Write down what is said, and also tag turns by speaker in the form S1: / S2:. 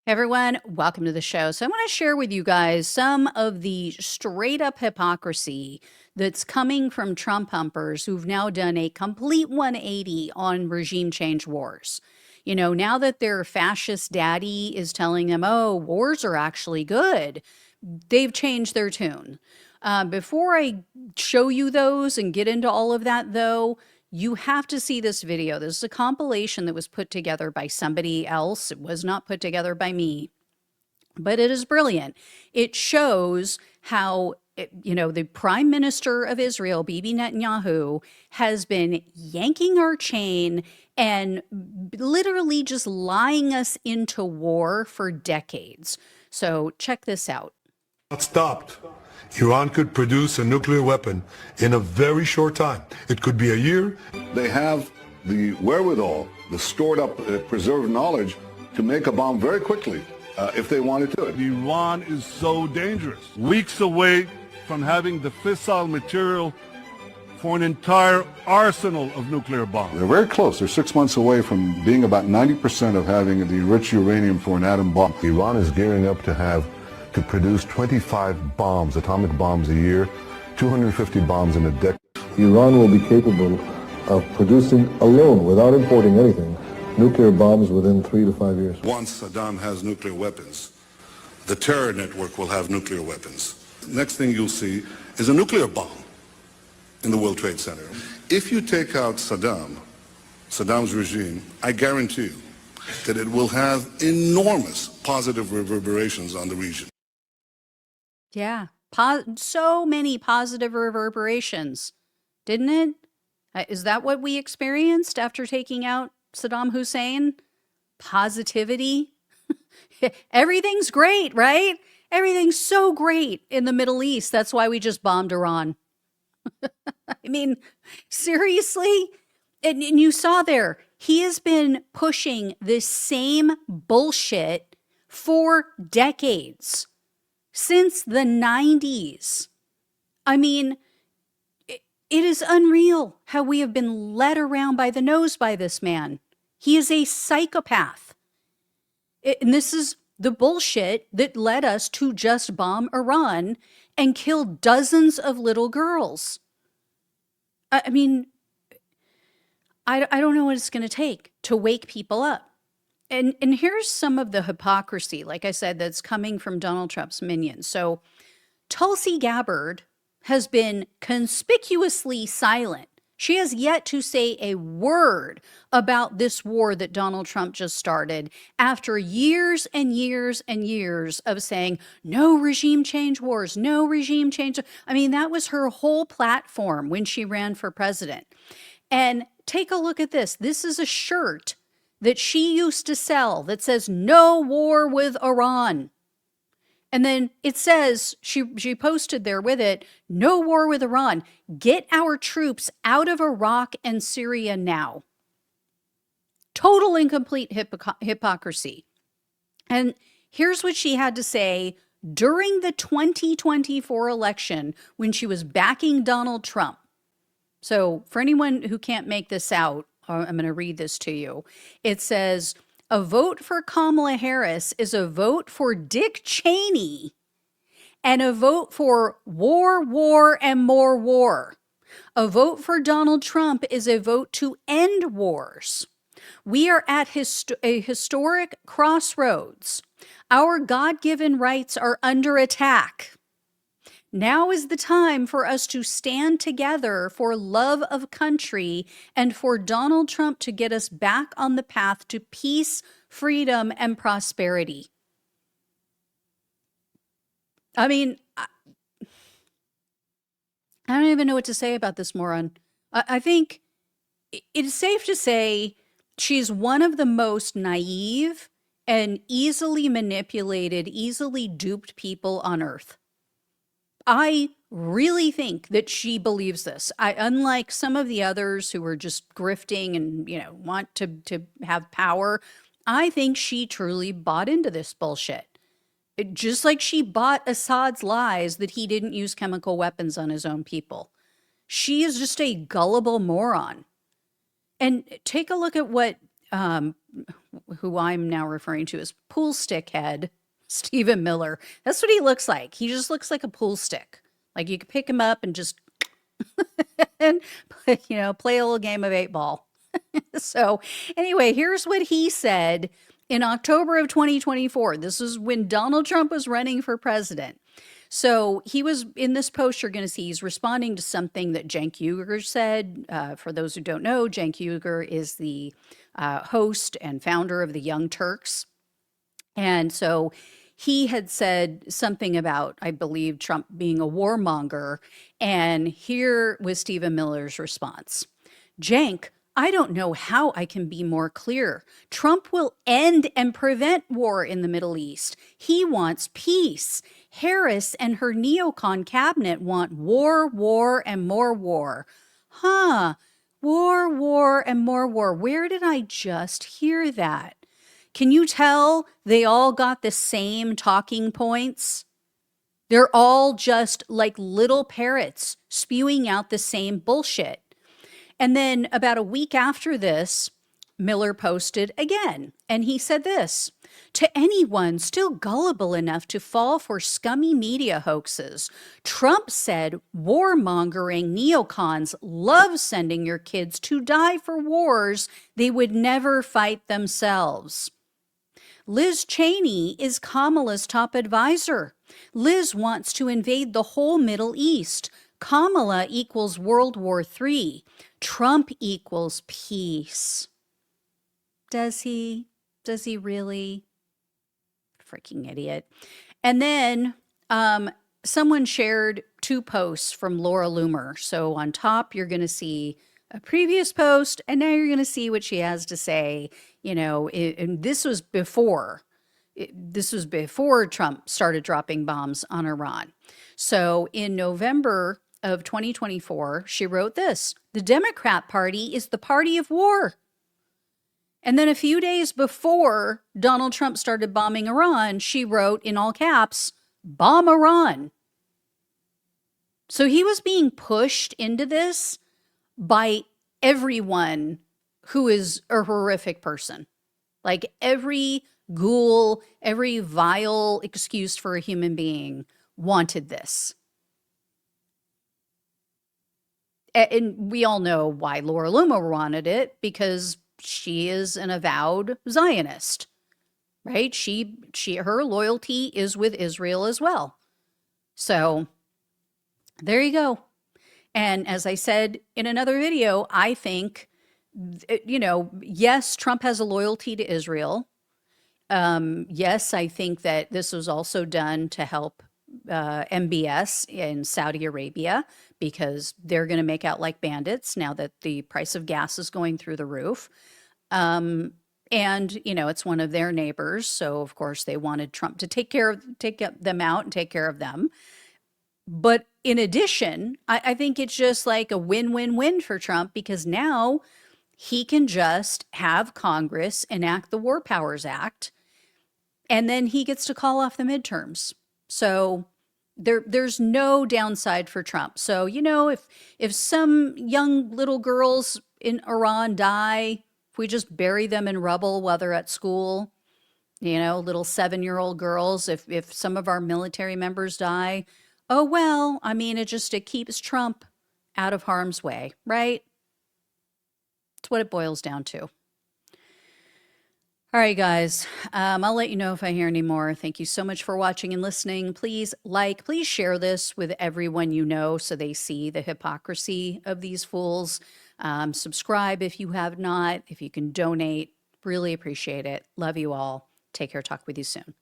S1: Hey everyone, welcome to the show. So, I want to share with you guys some of the straight up hypocrisy that's coming from Trump humpers who've now done a complete 180 on regime change wars. You know, now that their fascist daddy is telling them, oh, wars are actually good, they've changed their tune. Before I show you those and get into all of that, though, you have to see this video. This is a compilation that was put together by somebody else. It was not put together by me, but it is brilliant. It shows how, the prime minister of Israel, Bibi Netanyahu, has been yanking our chain and literally just lying us into war for decades. So check this out.
S2: Not stopped. Iran could produce a nuclear weapon in a very short time. It could be a year.
S3: They have the wherewithal, the stored up, preserved knowledge to make a bomb very quickly if they wanted to.
S4: Iran is so dangerous. Weeks away from having the fissile material for an entire arsenal of nuclear bombs.
S3: They're very close. They're 6 months away from being about 90% of having the enriched uranium for an atom bomb.
S5: Iran is gearing up to produce 25 bombs, atomic bombs a year, 250 bombs in a decade.
S6: Iran will be capable of producing alone, without importing anything, nuclear bombs within 3 to 5 years.
S7: Once Saddam has nuclear weapons, the terror network will have nuclear weapons. Next thing you'll see is a nuclear bomb in the World Trade Center. If you take out Saddam's regime, I guarantee you that it will have enormous positive reverberations on the region.
S1: Yeah, so many positive reverberations, didn't it? Is that what we experienced after taking out Saddam Hussein? Positivity? Everything's great, right? Everything's so great in the Middle East. That's why we just bombed Iran. I mean, seriously? And you saw there, he has been pushing this same bullshit for decades. Since the 90s. I mean, it is unreal how we have been led around by the nose by this man. He is a psychopath. And this is the bullshit that led us to just bomb Iran and kill dozens of little girls. I mean, I don't know what it's going to take to wake people up. And here's some of the hypocrisy, like I said, that's coming from Donald Trump's minions. So Tulsi Gabbard has been conspicuously silent. She has yet to say a word about this war that Donald Trump just started after years and years and years of saying, no regime change wars, no regime change. I mean, that was her whole platform when she ran for president. And take a look at this. This is a shirt that she used to sell that says no war with Iran. And then it says, she posted there with it, no war with Iran. Get our troops out of Iraq and Syria now. Total and complete hypocrisy. And here's what she had to say during the 2024 election when she was backing Donald Trump. So for anyone who can't make this out, I'm going to read this to you. It says, a vote for Kamala Harris is a vote for Dick Cheney and a vote for war, and more war. A vote for Donald Trump is a vote to end wars. We are at a historic crossroads. Our God-given rights are under attack. Now is the time for us to stand together for love of country and for Donald Trump to get us back on the path to peace, freedom, and prosperity. I mean, I don't even know what to say about this moron. I think it's safe to say she's one of the most naive and easily manipulated, easily duped people on earth. I really think that she believes this. Unlike some of the others who are just grifting and, want to have power, I think she truly bought into this bullshit. Just like she bought Assad's lies that he didn't use chemical weapons on his own people. She is just a gullible moron. And take a look at what who I'm now referring to as pool stick head, Stephen Miller. That's what he looks like. He just looks like a pool stick. Like you could pick him up and just, and play a little game of 8-ball. So anyway, here's what he said in October of 2024. This is when Donald Trump was running for president. So he was in this post, you're going to see he's responding to something that Cenk Uygur said. For those who don't know, Cenk Uygur is the host and founder of the Young Turks. And so he had said something about, I believe, Trump being a warmonger. And here was Stephen Miller's response. Cenk, I don't know how I can be more clear. Trump will end and prevent war in the Middle East. He wants peace. Harris and her neocon cabinet want war, war, and more war. Huh. War, war, and more war. Where did I just hear that? Can you tell they all got the same talking points? They're all just like little parrots spewing out the same bullshit. And then about a week after this, Miller posted again, and he said this: to anyone still gullible enough to fall for scummy media hoaxes, Trump said warmongering neocons love sending your kids to die for wars they would never fight themselves. Liz Cheney is Kamala's top advisor. Liz wants to invade the whole Middle East. Kamala equals World War III. Trump equals peace. Does he? Does he really? Freaking idiot. And then someone shared 2 posts from Laura Loomer. So on top, you're going to see a previous post, and now you're going to see what she has to say. And this was before. This was before Trump started dropping bombs on Iran. So in November of 2024, she wrote this: the Democrat Party is the party of war. And then a few days before Donald Trump started bombing Iran, she wrote in all caps, bomb Iran. So he was being pushed into this by everyone who is a horrific person. Like every ghoul, every vile excuse for a human being wanted this. And we all know why Laura Loomer wanted it, because she is an avowed Zionist, right? Her loyalty is with Israel as well. So there you go. And as I said in another video, I think, yes, Trump has a loyalty to Israel. Yes, I think that this was also done to help MBS in Saudi Arabia, because they're going to make out like bandits now that the price of gas is going through the roof. And, it's one of their neighbors. So, of course, they wanted Trump to take them out and take care of them. But in addition, I think it's just like a win-win-win for Trump, because now he can just have Congress enact the War Powers Act, and then he gets to call off the midterms. So there's no downside for Trump. So, if some young little girls in Iran die, if we just bury them in rubble while they're at school, little 7-year-old girls, if some of our military members die, oh, well, I mean, it keeps Trump out of harm's way, right? That's what it boils down to. All right, guys, I'll let you know if I hear any more. Thank you so much for watching and listening. Please please share this with everyone you know so they see the hypocrisy of these fools. Subscribe if you have not. If you can donate, really appreciate it. Love you all. Take care. Talk with you soon.